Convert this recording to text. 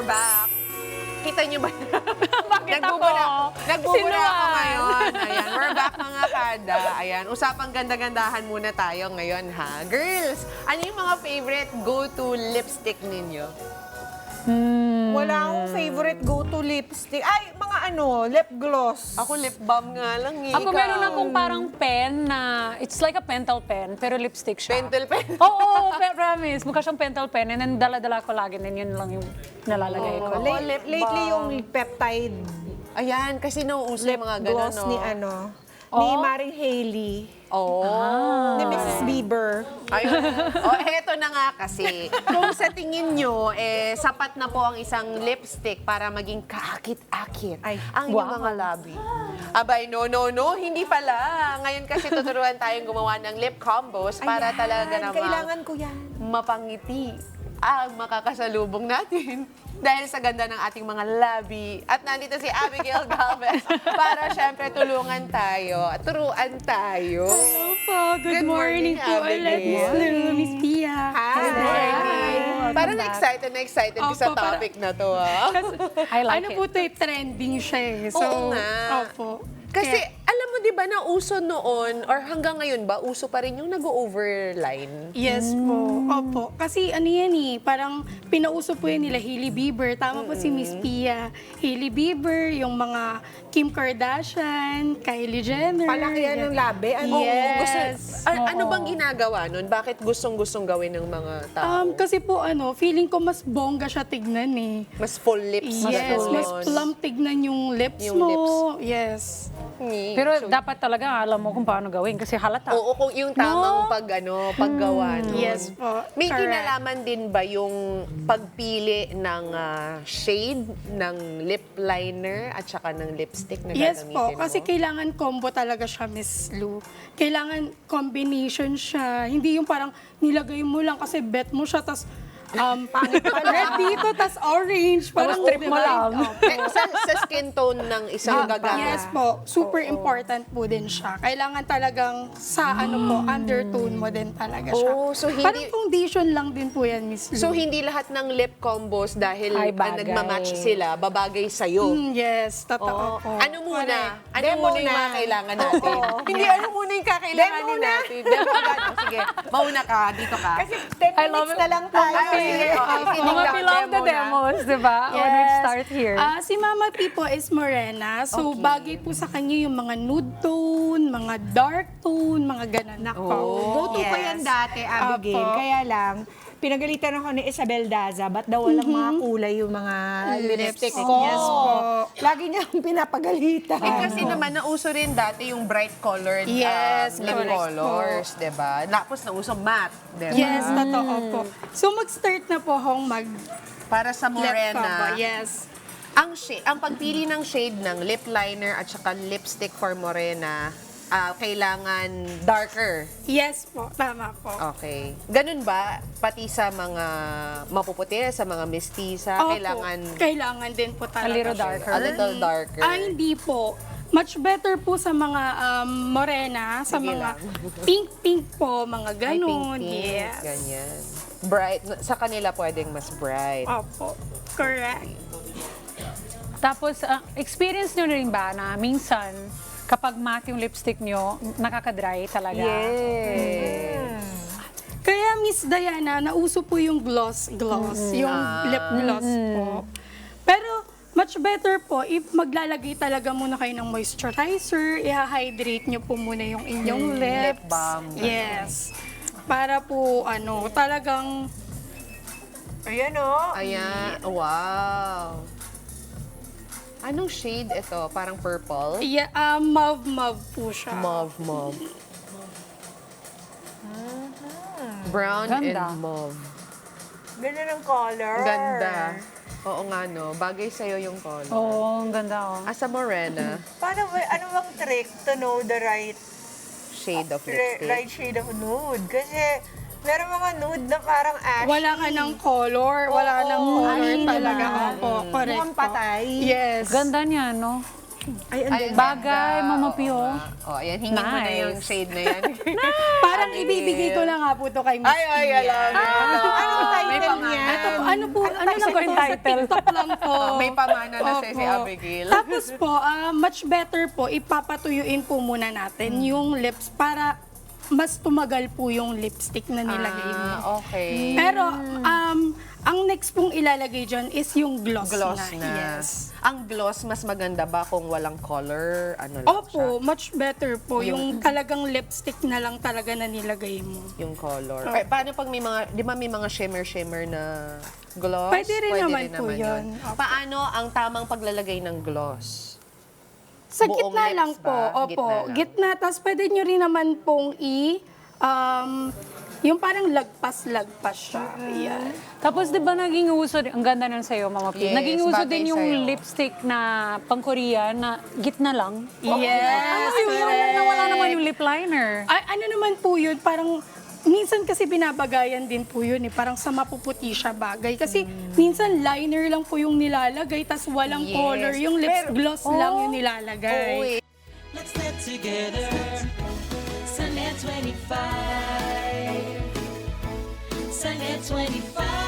we're back. Kita niyo ba? Bakit Nagbubura ako ngayon. Ayan, we're back mga kada. Ayan, usapang ganda-gandahan muna tayo ngayon ha. Girls, ano yung mga favorite go-to lipstick ninyo? Wala akong favorite go-to lipstick. Ay, mga lip gloss. Ako lip balm nga lang eh. Ako Ikaw? meron akong parang pen na, it's like a pentel pen, pero lipstick siya. Pentel pen. Oo, promise. Mukha siyang pentel pen and then dala-dala ko lagi and yun lang yung nalalagay ko. Oh, lip Lately balm. yung peptide Ayan, kasi nauuso lip yung mga ganun, gloss no? ni Maring Hailey, Oh. ni Mrs. Bieber. Ayun. Oh, heto na nga kasi. Kung sa tingin nyo, sapat na po ang isang lipstick para maging kaakit-akit Ay, ang inyong mga labi. Abay, no. Hindi pala. Ngayon kasi tuturuan tayong gumawa ng lip combos para Ayan, talaga namang kailangan ko yan. mapangiti ang makakasalubong natin dahil sa ganda ng ating mga labi. At nandito si Abigail Galvez para syempre tulungan tayo at turuan tayo. Hello po. Good morning, morning po ulit, Abigail. Miss Lou, Miss Pia. Good morning. Parang excited na excited ka sa Opo, para- topic na to, ah. I like Ano it. po ito, trending siya eh. So, Oo nga. Opo. Kasi Kaya- alam mo 'di ba na uso noon or hanggang ngayon ba uso pa rin yung nag-overline? Yes po. Opo. Kasi ano yan eh, parang pinauso po yan nila Hailey Bieber. Tama po si Miss Pia. Hailey Bieber, yung mga Kim Kardashian, Kylie Jenner. Palaki yan ng labi. Ano? Yes. Ano bang ginagawa nun? Bakit gustong-gustong gawin ng mga tao? Kasi po feeling ko mas bongga siya tignan eh. Mas full lips. Yes, na mas yun. plump tignan yung lips Yung mo. lips. Yes. Pero dapat talaga alam mo kung paano gawin kasi halata. Oo, kung yung tamang paggawa nun. Yes po. May Correct. kinalaman din ba yung pagpili ng shade ng lip liner at saka ng lipstick na Yes gagamitin po, mo? kasi kailangan combo talaga siya, Miss Lou. Kailangan combination siya. Hindi yung parang nilagay mo lang kasi bet mo siya, tas red dito, tas orange. Parang strip mo lang. sa skin tone ng isang gagamit. Yes po, super important po din siya. Kailangan talagang sa undertone mo din talaga siya. Oh, so hindi- Parang foundation lang din po yan, Miss Lou. So, hindi lahat ng lip combos dahil Ay, bagay. nagmamatch sila, babagay sa'yo. Yes, Oo. totoo po. Ano muna? Correct. Ano Demo muna yung na. mga kailangan natin? Hindi, ano muna yung kakailanganin Demo na. natin? Demo agad. O, sige, mauna ka, dito ka. Kasi 10 I love minutes it. na lang tayo. Ay, sige. Okay, Mga sige, pilong the demo na. demos, di ba? When we start here. Si Mama P po is morena. So, Okay. bagay po sa kanya yung mga nude tone, mga dark tone, mga ganun. Nako. Go-to ko yan dati, Abigail. Opo. Kaya lang, pinagalitan ako ni Isabel Daza, ba't daw walang mga kulay yung mga lipstick Lipstick, ko? yes po. Lagi niya akong pinapagalitan. Kasi naman, nauso rin dati yung bright colored Yes, lip correct colors, di ba? Tapos nauso matte, di ba? Yes, totoo po. So, mag-start na po akong Para sa mag-lip morena, combo. Yes. ang pagpili ng shade ng lip liner at saka lipstick for morena, kailangan darker. Yes po, tama po. Okay. Ganun ba? Pati sa mga mapuputi, sa mga mestiza, Opo, kailangan din po talaga. A little siya. darker. a little darker. Hindi po. Much better po sa mga morena, sa Sige mga lang. pink-pink po, mga Ay, ganon. pink-pink, Yes. ganyan. Bright. Sa kanila pwedeng mas bright. Opo. Correct. Tapos, experience nyo rin ba na minsan, kapag matte yung lipstick nyo, nakaka-dry talaga? Yes. Kaya Miss Diana, nauso po yung gloss, yung lip gloss po. Pero much better po if maglalagay talaga muna kayo ng moisturizer, i-hydrate nyo po muna yung inyong lips. lip balm. Yes. Para po talagang Ayan o. Ayan. Wow. Anong shade ito? Parang purple? mauve po siya. Mauve, mauve. Brown Ganda. and mauve. Ganda ng color. Ganda. Oo nga, no? Bagay sa'yo yung color. Oo, ang ganda oh. Asa morena, Paano ba, ano bang trick to know the right shade of lipstick. shade of nude? Kasi meron mga nude na parang ashy. Wala ka ng color. Wala ka ng color ashy talaga. naman. Opo, correct Mukhang po. patay. Yes. Ganda niya, no? Ay, ang Ay, ganda. Bagay, ganda. Mama Oo Pio. nga. Oh, ayan, hingin mo na Nice. yung shade na yan. Parang ibibigay ko na nga po to kay Miss Ay, Pia. alam mo. Anong May title pamana. niya? Ito po, ano po, ano lang lang po yung po, sa title? TikTok lang po. May pamana na si Opo. Abigail. Tapos po, much better po, ipapatuyuin po muna natin yung lips para mas tumagal po yung lipstick na nilagay mo. Okay. Pero, ang next pong ilalagay dyan is yung gloss, Gloss na. Yes. Ang gloss, mas maganda ba kung walang color? Ano lang siya? Opo, much better po. Yung talagang lipstick na lang talaga na nilagay mo. Yung color. Okay, paano pag may mga, di ba may mga shimmer-shimmer na gloss? Pwede rin naman po yun. Paano ang tamang paglalagay ng gloss? Sa Buong gitna lips lang po. ba? Opo, Gitna lang. gitna. Tapos pwede nyo rin naman pong yung parang lagpas-lagpas siya. Ayan. Tapos di ba naging uso, ang ganda nun sa'yo, Mama Pio, Yes, naging uso bagay din yung sa'yo. lipstick na pang-Korean na gitna lang. Yes, Yung correct. nawala naman yung lip liner. Ay, ano naman po yun, parang minsan kasi binabagayan din po yun parang sa mapuputi siya bagay. Kasi minsan liner lang po yung nilalagay, tas walang Yes. color. Yung lips gloss lang yung nilalagay. Oo, eh. Let's get together. Sunnet 25. Sunnet 25.